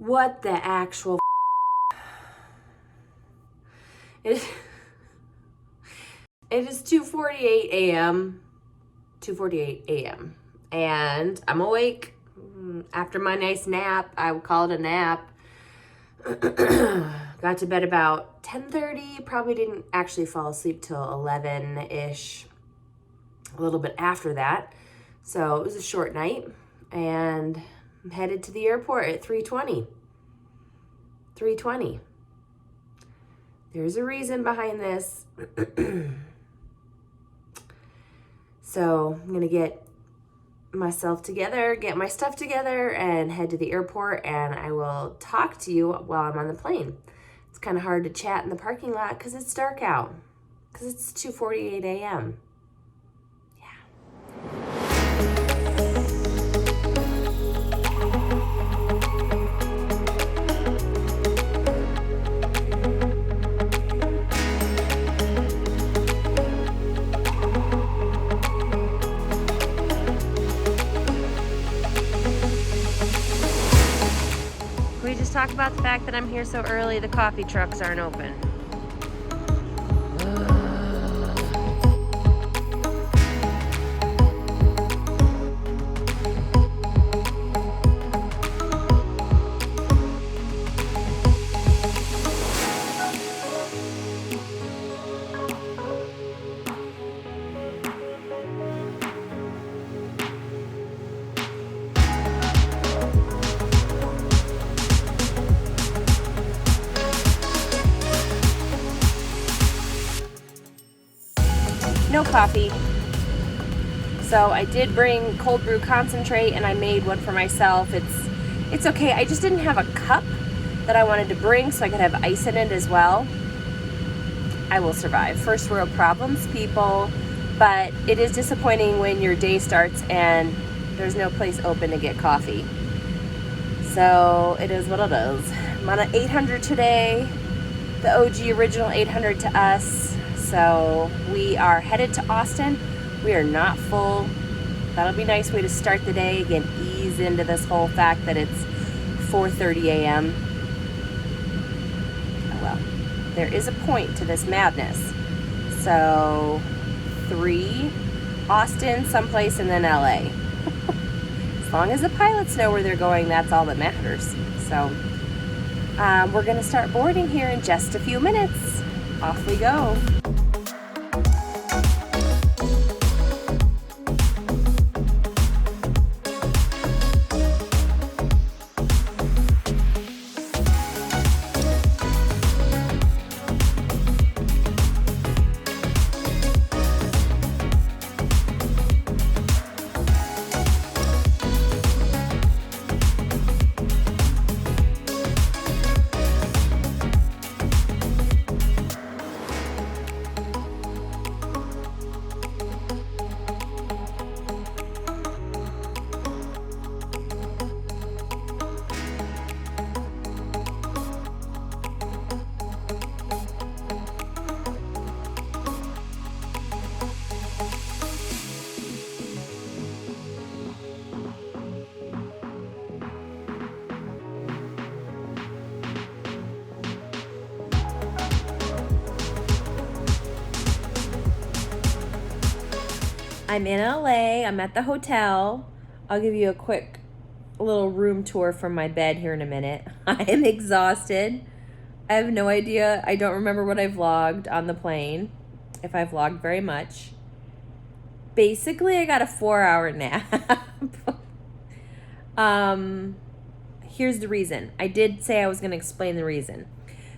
What the actual it is 2:48 a.m. 2:48 a.m. and I'm awake after my nice nap. I would call it a nap. Got to bed about 10:30. Probably didn't actually fall asleep till 11-ish. A little bit after that. So it was a short night, and I'm headed to the airport at 3:20. 3:20. There's a reason behind this. So I'm gonna get myself together, get my stuff together, and head to the airport, and I will talk to you while I'm on the plane. It's kind of hard to chat in the parking lot because it's dark out, because it's 2:48 a.m. We just talked about the fact that I'm here so early, the coffee trucks aren't open. No coffee. So I did bring cold brew concentrate, and I made one for myself. It's okay. I just didn't have a cup that I wanted to bring so I could have ice in it as well. I will survive. First world problems, people. But it is disappointing when your day starts and there's no place open to get coffee. So it is what it is. I'm on an 800 today. The OG original 800 to us. So we are headed to Austin. We are not full. That'll be a nice way to start the day. Again, ease into this whole fact that it's 4:30 a.m. Oh well, there is a point to this madness. So 3, Austin, someplace, and then LA. As long as the pilots know where they're going, that's all that matters. So we're gonna start boarding here in just a few minutes. Off we go. I'm in LA. I'm at the hotel. I'll give you a quick little room tour from my bed here in a minute. I am exhausted. I have no idea. I don't remember what I vlogged on the plane, if I vlogged very much. Basically, I got a 4-hour nap. Here's the reason. I did say I was going to explain the reason.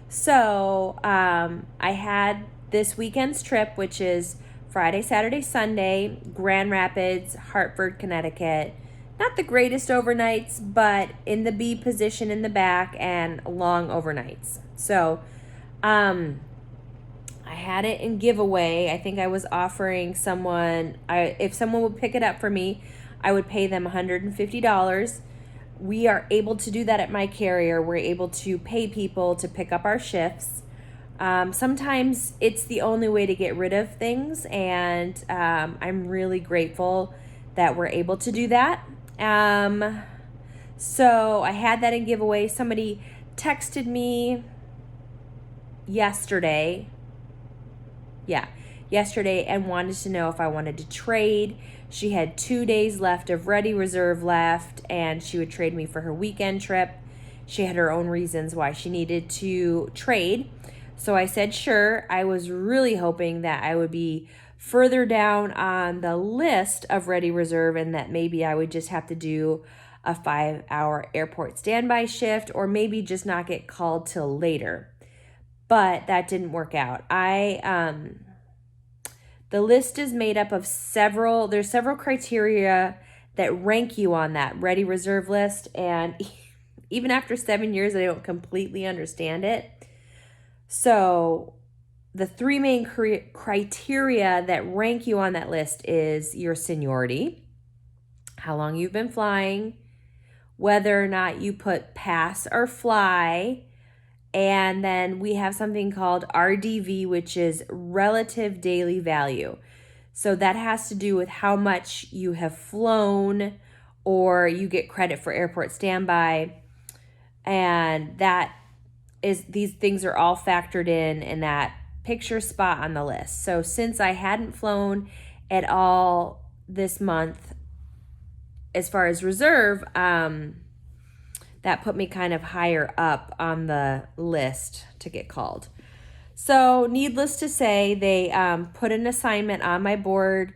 So I had this weekend's trip, which is Friday, Saturday, Sunday, Grand Rapids, Hartford, Connecticut. Not the greatest overnights, but in the B position in the back and long overnights. So I had it in giveaway. I think I was offering someone, if someone would pick it up for me, I would pay them $150. We are able to do that at my carrier. We're able to pay people to pick up our shifts. Sometimes it's the only way to get rid of things, and I'm really grateful that we're able to do that. So I had that in giveaway. Somebody texted me yesterday. Yeah, yesterday, and wanted to know if I wanted to trade. She had 2 days left of Ready Reserve left, and she would trade me for her weekend trip. She had her own reasons why she needed to trade. So I said, sure. I was really hoping that I would be further down on the list of Ready Reserve and that maybe I would just have to do a 5-hour airport standby shift or maybe just not get called till later. But that didn't work out. The list is made up of there's several criteria that rank you on that Ready Reserve list, and even after 7 years, I don't completely understand it. So the three main criteria that rank you on that list is your seniority, how long you've been flying, whether or not you put pass or fly, and then we have something called RDV, which is relative daily value. So that has to do with how much you have flown or you get credit for airport standby. And these things are all factored in that picture spot on the list. So since I hadn't flown at all this month, as far as reserve, that put me kind of higher up on the list to get called. So needless to say, they put an assignment on my board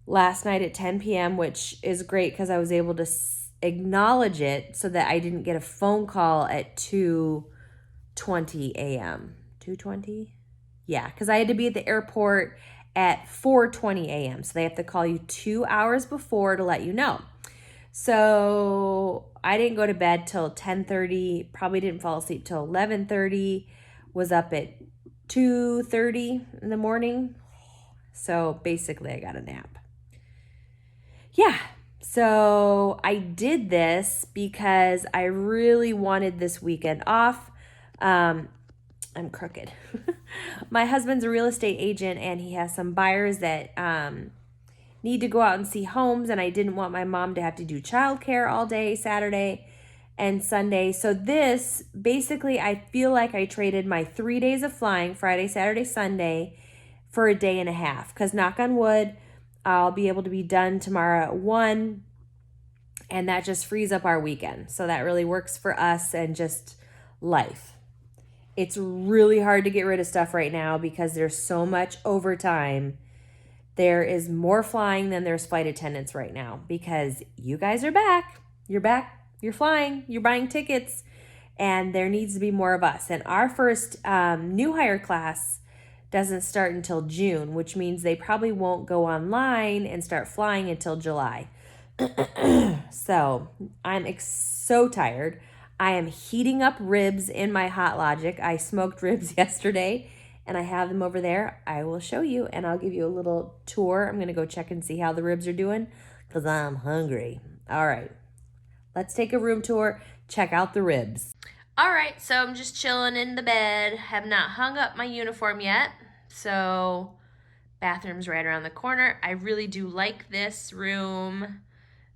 last night at 10 p.m., which is great because I was able to acknowledge it so that I didn't get a phone call at 2:20 a.m. 2:20? Yeah, because I had to be at the airport at 4:20 a.m. So they have to call you 2 hours before to let you know. So I didn't go to bed till 10:30, probably didn't fall asleep till 11:30, was up at 2:30 in the morning. So basically I got a nap. Yeah, so I did this because I really wanted this weekend off. I'm crooked. My husband's a real estate agent and he has some buyers that need to go out and see homes, and I didn't want my mom to have to do childcare all day Saturday and Sunday. So this, basically, I feel like I traded my 3 days of flying, Friday, Saturday, Sunday, for a day and a half. Because knock on wood, I'll be able to be done tomorrow at 1, and that just frees up our weekend. So that really works for us and just life. It's really hard to get rid of stuff right now because there's so much overtime. There is more flying than there's flight attendants right now because you guys are back. You're back. You're flying. You're buying tickets. And there needs to be more of us. And our first new hire class doesn't start until June, which means they probably won't go online and start flying until July. So I'm so tired. I am heating up ribs in my Hot Logic. I smoked ribs yesterday. And I have them over there. I will show you and I'll give you a little tour. I'm going to go check and see how the ribs are doing because I'm hungry. All right. Let's take a room tour. Check out the ribs. All right. So I'm just chilling in the bed. Have not hung up my uniform yet. So bathroom's right around the corner. I really do like this room.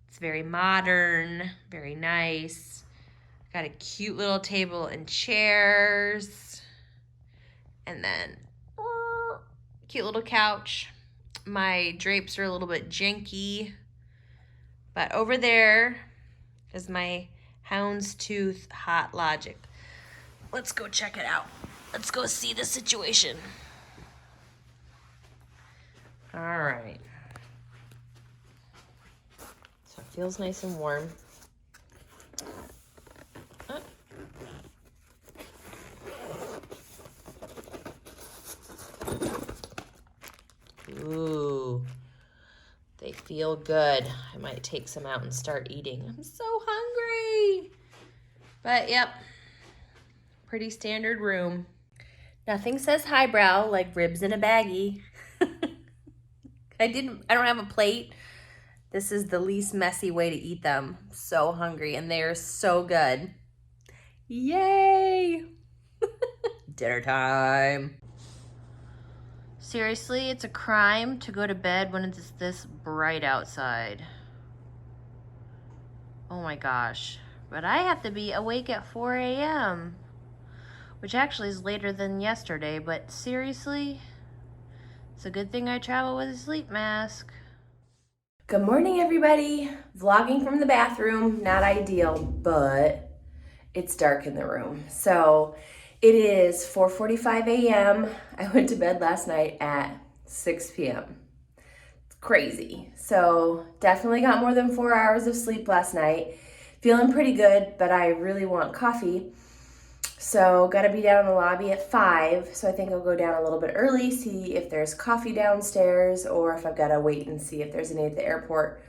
It's very modern, very nice. Got a cute little table and chairs. And then, cute little couch. My drapes are a little bit janky. But over there is my houndstooth Hot Logic. Let's go check it out. Let's go see the situation. All right. So it feels nice and warm. Ooh, they feel good. I might take some out and start eating. I'm so hungry. But yep, pretty standard room. Nothing says highbrow like ribs in a baggie. I don't have a plate. This is the least messy way to eat them. I'm so hungry and they're so good. Yay! Dinner time. Seriously, it's a crime to go to bed when it's this bright outside. Oh my gosh. But I have to be awake at 4 a.m., which actually is later than yesterday, but seriously, it's a good thing I travel with a sleep mask. Good morning, everybody. Vlogging from the bathroom, not ideal, but it's dark in the room. So it is 4:45 a.m. I went to bed last night at 6 p.m. It's crazy. So definitely got more than 4 hours of sleep last night. Feeling pretty good, but I really want coffee. So gotta be down in the lobby at 5. So I think I'll go down a little bit early, see if there's coffee downstairs, or if I've gotta wait and see if there's any at the airport.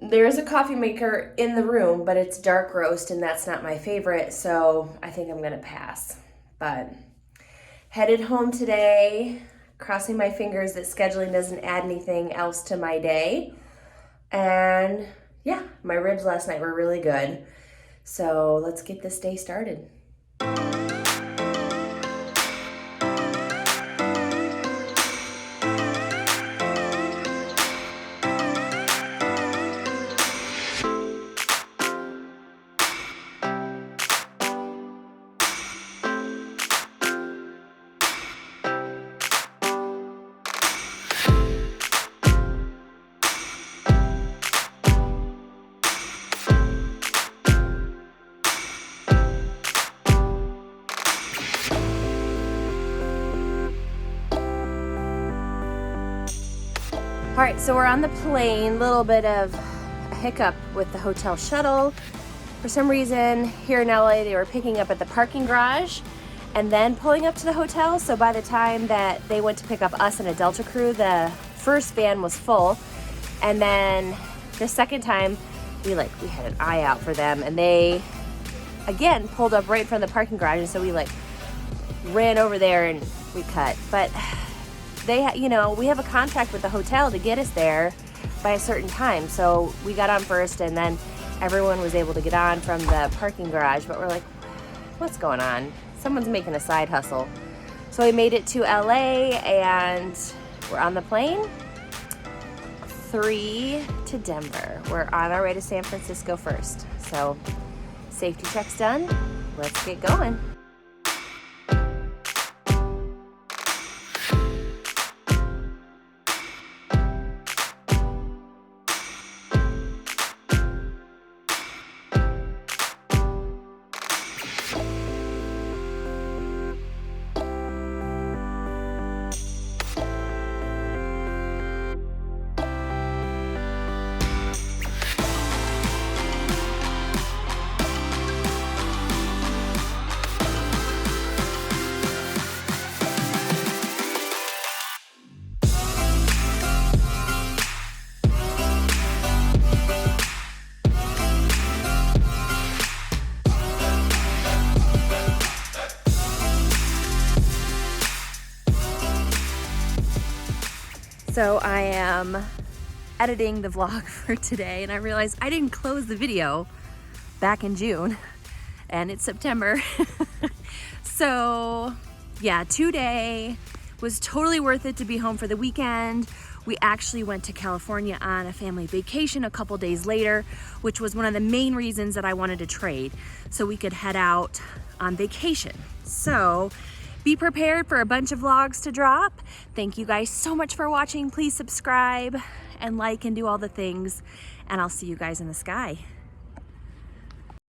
There is a coffee maker in the room, but it's dark roast and that's not my favorite, so I think I'm gonna pass. But headed home today, crossing my fingers that scheduling doesn't add anything else to my day. And yeah, my ribs last night were really good. So let's get this day started. All right, so we're on the plane. Little bit of a hiccup with the hotel shuttle. For some reason, here in LA, they were picking up at the parking garage and then pulling up to the hotel. So by the time that they went to pick up us and a Delta crew, the first van was full. And then the second time, we had an eye out for them, and they, again, pulled up right in front of the parking garage. And so we ran over there and we cut. But we have a contract with the hotel to get us there by a certain time. So we got on first, and then everyone was able to get on from the parking garage. But we're like, what's going on? Someone's making a side hustle. So we made it to LA, and we're on the plane. 3 to Denver. We're on our way to San Francisco first. So safety check's done. Let's get going. So I am editing the vlog for today, and I realized I didn't close the video back in June, and it's September. So yeah, today was totally worth it to be home for the weekend. We actually went to California on a family vacation a couple days later, which was one of the main reasons that I wanted to trade, so we could head out on vacation. So be prepared for a bunch of vlogs to drop. Thank you guys so much for watching. Please subscribe and like and do all the things, and I'll see you guys in the sky.